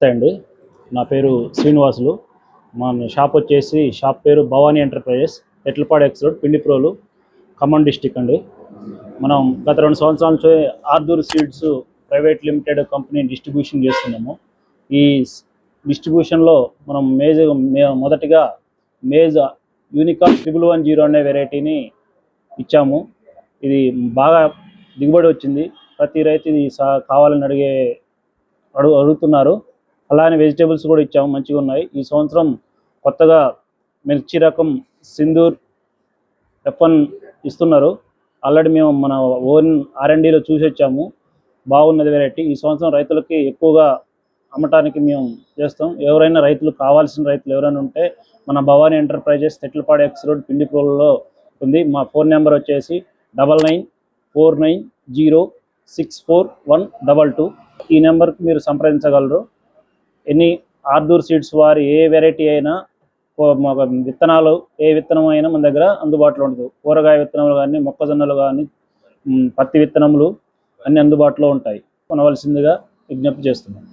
నమస్తే అండి. నా పేరు శ్రీనివాసులు. మన షాప్ పేరు Bhavani enterprises, Etlapadu X road, Pindiprolu, Khammam district అండి. మనం గత 2 సంవత్సరాల నుంచి ఆర్దూర్ seeds private limited company distribution చేస్తున్నాము. ఈ డిస్ట్రిబ్యూషన్లో మనం మొదటిగా మేజ్ యూనికాన్ 1110 అనే వెరైటీని ఇచ్చాము. ఇది బాగా దిగుబడి వచ్చింది. ప్రతి రైతు ఇది కావాలని అడుగుతున్నారు. అలానే వెజిటేబుల్స్ కూడా ఇచ్చాము, మంచిగా ఉన్నాయి. ఈ సంవత్సరం కొత్తగా మిర్చి రకం సింధూర్ F1 ఇస్తున్నారు. ఆల్రెడీ మేము మన ఓన్ R&Dలో చూసి వచ్చాము, బాగున్నది వెరైటీ. ఈ సంవత్సరం రైతులకి ఎక్కువగా అమ్మటానికి మేము చేస్తాం. రైతులు కావాల్సిన రైతులు ఎవరైనా ఉంటే మన Bhavani enterprises, Etlapadu X road, పిండిప్రోలులో ఉంది. మా ఫోన్ నెంబర్ వచ్చేసి 9949064122. ఈ నెంబర్కి మీరు సంప్రదించగలరు. ఎనీ ఆర్దూర్ సీడ్స్ వారి ఏ వెరైటీ అయినా, విత్తనాలు ఏ విత్తనం అయినా మన దగ్గర అందుబాటులో ఉంటుంది. కూరగాయ విత్తనాలు కానీ, మొక్కజొన్నలు కానీ, పత్తి విత్తనములు అన్నీ అందుబాటులో ఉంటాయి. కొనవలసిందిగా విజ్ఞప్తి చేస్తున్నాం.